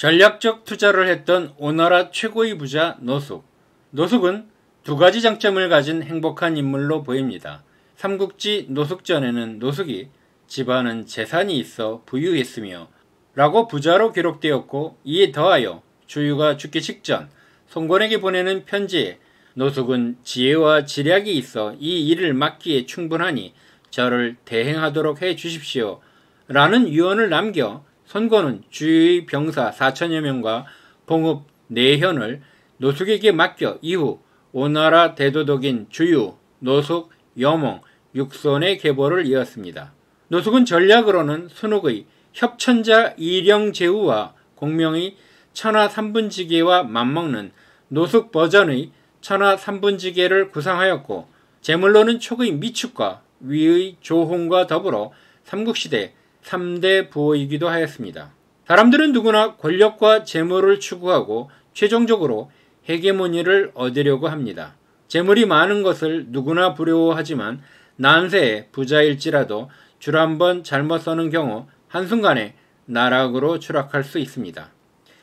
전략적 투자를 했던 오나라 최고의 부자 노숙. 노숙은 두 가지 장점을 가진 행복한 인물로 보입니다. 삼국지 노숙전에는 노숙이 집안은 재산이 있어 부유했으며 라고 부자로 기록되었고, 이에 더하여 주유가 죽기 직전 송곤에게 보내는 편지에 노숙은 지혜와 지략이 있어 이 일을 맡기에 충분하니 저를 대행하도록 해 주십시오 라는 유언을 남겨 손권은 주유의 병사 4천여 명과 봉읍 내현을 노숙에게 맡겨 이후 오나라 대도독인 주유, 노숙, 여몽, 육손의 계보를 이었습니다. 노숙은 전략으로는 순옥의 협천자 이령제후와 공명의 천하삼분지계와 맞먹는 노숙 버전의 천하삼분지계를 구상하였고, 제물로는 촉의 미축과 위의 조홍과 더불어 삼국시대 3대 부호이기도 하였습니다. 사람들은 누구나 권력과 재물을 추구하고 최종적으로 헤게모니를 얻으려고 합니다. 재물이 많은 것을 누구나 부러워하지만 난세에 부자일지라도 줄 한 번 잘못 서는 경우 한순간에 나락으로 추락할 수 있습니다.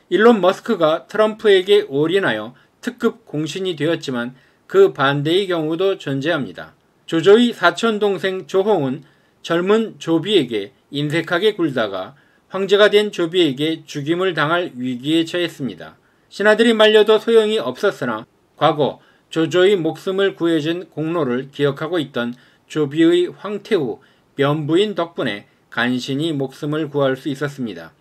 일론 머스크가 트럼프에게 올인하여 특급 공신이 되었지만 그 반대의 경우도 존재합니다. 조조의 사촌 동생 조홍은 젊은 조비에게 인색하게 굴다가 황제가 된 조비에게 죽임을 당할 위기에 처했습니다. 신하들이 말려도 소용이 없었으나 과거 조조의 목숨을 구해준 공로를 기억하고 있던 조비의 황태후 면부인 덕분에 간신히 목숨을 구할 수 있었습니다.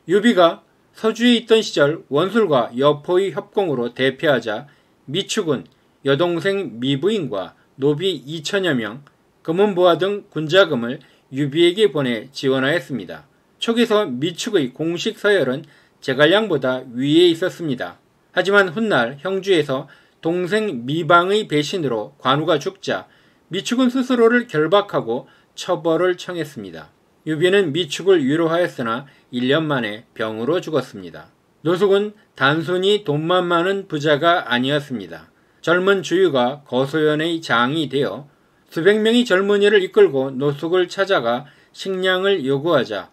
유비가 서주에 있던 시절 원술과 여포의 협공으로 대패하자 미축은 여동생 미부인과 노비 2천여 명, 금은보화 등 군자금을 유비에게 보내 지원하였습니다. 촉에서 미축의 공식 서열은 제갈량보다 위에 있었습니다. 하지만 훗날 형주에서 동생 미방의 배신으로 관우가 죽자 미축은 스스로를 결박하고 처벌을 청했습니다. 유비는 미축을 위로하였으나 1년 만에 병으로 죽었습니다. 노숙은 단순히 돈만 많은 부자가 아니었습니다. 젊은 주유가 거소연의 장이 되어 수백 명의 젊은이를 이끌고 노숙을 찾아가 식량을 요구하자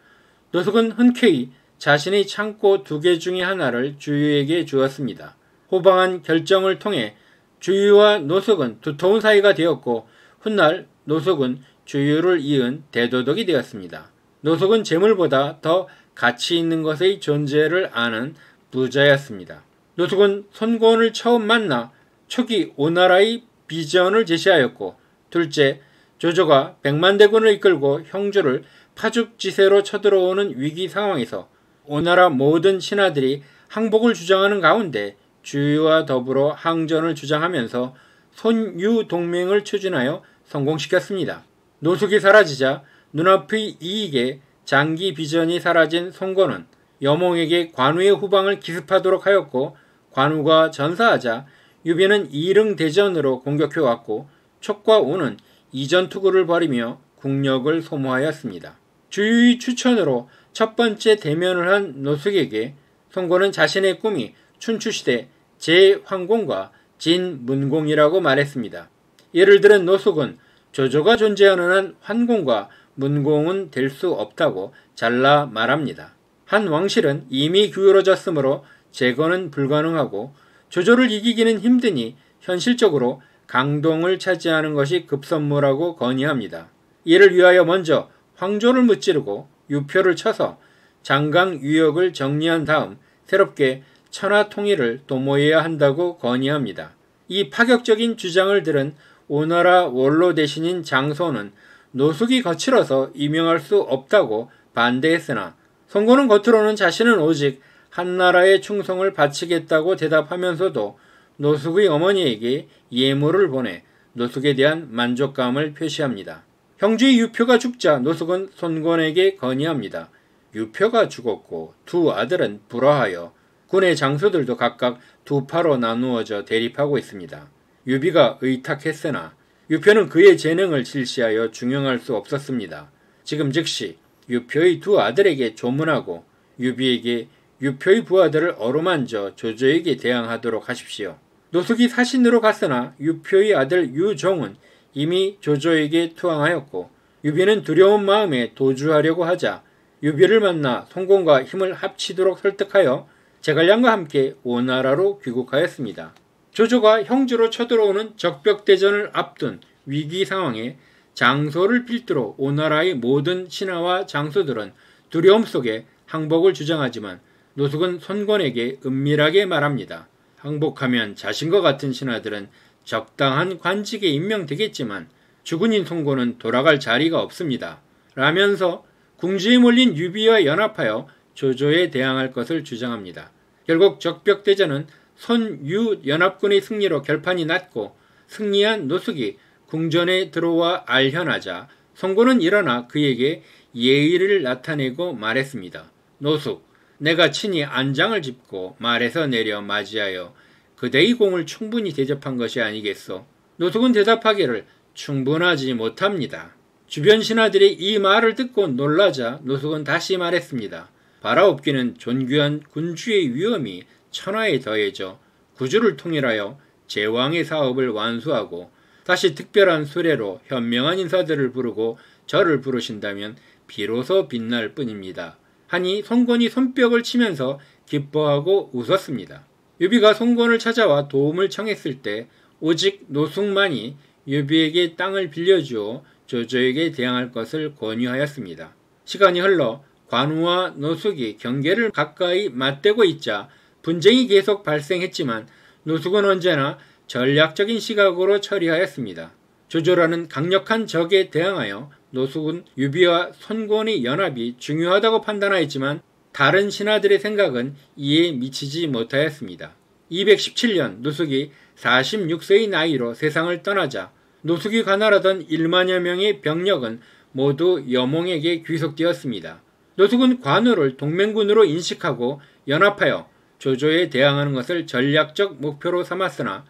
노숙은 흔쾌히 자신의 창고 2개 중에 하나를 주유에게 주었습니다. 호방한 결정을 통해 주유와 노숙은 두터운 사이가 되었고, 훗날 노숙은 주유를 이은 대도독이 되었습니다. 노숙은 재물보다 더 가치 있는 것의 존재를 아는 부자였습니다. 노숙은 손권을 처음 만나 촉이 오나라의 비전을 제시하였고, 둘째, 조조가 100만 대군을 이끌고 형주를 파죽지세로 쳐들어오는 위기 상황에서 오나라 모든 신하들이 항복을 주장하는 가운데 주유와 더불어 항전을 주장하면서 손유 동맹을 추진하여 성공시켰습니다. 노숙이 사라지자 눈앞의 이익에 장기 비전이 사라진 송건은 여몽에게 관우의 후방을 기습하도록 하였고, 관우가 전사하자 유비는 이릉대전으로 공격해왔고, 촉과 오는 이전투구를 벌이며 국력을 소모하였습니다. 주유의 추천으로 첫 번째 대면을 한 노숙에게 송건은 자신의 꿈이 춘추시대 제황공과 진문공이라고 말했습니다. 예를 들은 노숙은 조조가 존재하는 한 환공과 문공은 될 수 없다고 잘라 말합니다. 한 왕실은 이미 기울어졌으므로 재건은 불가능하고 조조를 이기기는 힘드니 현실적으로 강동을 차지하는 것이 급선무라고 건의합니다. 이를 위하여 먼저 황조를 무찌르고 유표를 쳐서 장강 유역을 정리한 다음 새롭게 천하통일을 도모해야 한다고 건의합니다. 이 파격적인 주장을 들은 오나라 원로 대신인 장소는 노숙이 거칠어서 임명할 수 없다고 반대했으나 송건은 겉으로는 자신은 오직 한나라에 충성을 바치겠다고 대답하면서도 노숙의 어머니에게 예물을 보내 노숙에 대한 만족감을 표시합니다. 형주의 유표가 죽자 노숙은 손권에게 건의합니다. 유표가 죽었고 두 아들은 불화하여 군의 장수들도 각각 두 파로 나누어져 대립하고 있습니다. 유비가 의탁했으나 유표는 그의 재능을 실시하여 중용할 수 없었습니다. 지금 즉시 유표의 두 아들에게 조문하고 유비에게 유표의 부하들을 어루만져 조조에게 대항하도록 하십시오. 노숙이 사신으로 갔으나 유표의 아들 유종은 이미 조조에게 투항하였고, 유비는 두려운 마음에 도주하려고 하자 유비를 만나 송곤과 힘을 합치도록 설득하여 제갈량과 함께 오나라로 귀국하였습니다. 조조가 형주로 쳐들어오는 적벽대전을 앞둔 위기 상황에 장소를 필두로 오나라의 모든 신하와 장수들은 두려움 속에 항복을 주장하지만 노숙은 손권에게 은밀하게 말합니다. 항복하면 자신과 같은 신하들은 적당한 관직에 임명되겠지만 주군인 손권은 돌아갈 자리가 없습니다. 라면서 궁지에 몰린 유비와 연합하여 조조에 대항할 것을 주장합니다. 결국 적벽대전은 손유 연합군의 승리로 결판이 났고 승리한 노숙이 궁전에 들어와 알현하자 손권은 일어나 그에게 예의를 나타내고 말했습니다. 노숙, 내가 친히 안장을 짚고 말에서 내려 맞이하여 그대의 공을 충분히 대접한 것이 아니겠소? 노숙은 대답하기를 충분하지 못합니다. 주변 신하들이 이 말을 듣고 놀라자 노숙은 다시 말했습니다. 바라옵기는 존귀한 군주의 위엄이 천하에 더해져 구주를 통일하여 제왕의 사업을 완수하고 다시 특별한 수레로 현명한 인사들을 부르고 저를 부르신다면 비로소 빛날 뿐입니다. 하니 손권이 손뼉을 치면서 기뻐하고 웃었습니다. 유비가 손권을 찾아와 도움을 청했을 때 오직 노숙만이 유비에게 땅을 빌려주어 조조에게 대항할 것을 권유하였습니다. 시간이 흘러 관우와 노숙이 경계를 가까이 맞대고 있자 분쟁이 계속 발생했지만 노숙은 언제나 전략적인 시각으로 처리하였습니다. 조조라는 강력한 적에 대항하여 노숙은 유비와 손권의 연합이 중요하다고 판단하였지만 다른 신하들의 생각은 이에 미치지 못하였습니다. 217년 노숙이 46세의 나이로 세상을 떠나자 노숙이 관할하던 1만여 명의 병력은 모두 여몽에게 귀속되었습니다. 노숙은 관우를 동맹군으로 인식하고 연합하여 조조에 대항하는 것을 전략적 목표로 삼았으나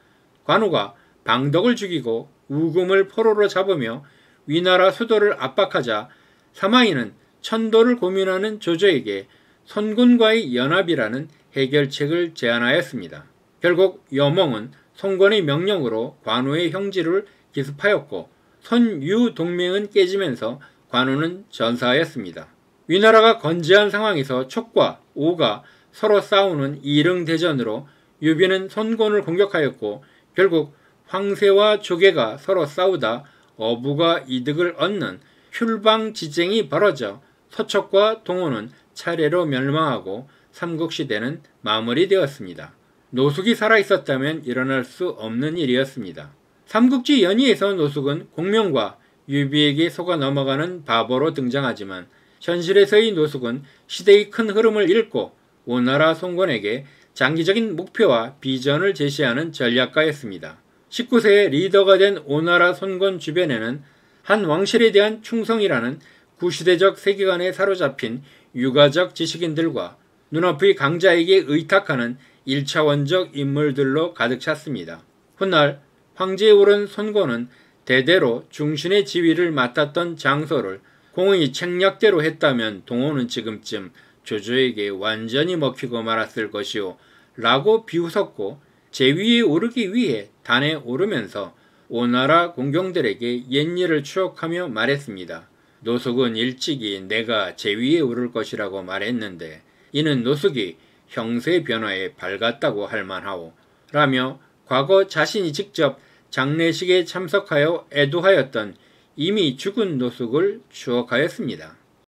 관우가 방덕을 죽이고 우금을 포로로 잡으며 위나라 수도를 압박하자 사마이는 천도를 고민하는 조조에게 손군과의 연합이라는 해결책을 제안하였습니다. 결국 여몽은 손권의 명령으로 관우의 형제를 기습하였고 손유 동맹은 깨지면서 관우는 전사하였습니다. 위나라가 건재한 상황에서 촉과 오가 서로 싸우는 이릉대전으로 유비는 손권을 공격하였고 결국 황새와 조개가 서로 싸우다 어부가 이득을 얻는 휼방지쟁이 벌어져 서척과 동호는 차례로 멸망하고 삼국시대는 마무리되었습니다. 노숙이 살아있었다면 일어날 수 없는 일이었습니다. 삼국지 연의에서 노숙은 공명과 유비에게 속아 넘어가는 바보로 등장하지만 현실에서의 노숙은 시대의 큰 흐름을 읽고 오나라 손권에게 장기적인 목표와 비전을 제시하는 전략가였습니다. 19세에 리더가 된 오나라 손권 주변에는 한 왕실에 대한 충성이라는 구시대적 세계관에 사로잡힌 유가적 지식인들과 눈앞의 강자에게 의탁하는 1차원적 인물들로 가득 찼습니다. 훗날 황제에 오른 손권은 대대로 중신의 지위를 맡았던 장소를 공의 책략대로 했다면 동호는 지금쯤 조조에게 완전히 먹히고 말았을 것이오 라고 비웃었고 제위에 오르기 위해 단에 오르면서 오나라 공경들에게 옛일을 추억하며 말했습니다. 노숙은 일찍이 내가 제위에 오를 것이라고 말했는데 이는 노숙이 형세 변화에 밝았다고 할 만하오 라며 과거 자신이 직접 장례식에 참석하여 애도하였던 이미 죽은 노숙을 추억하였습니다.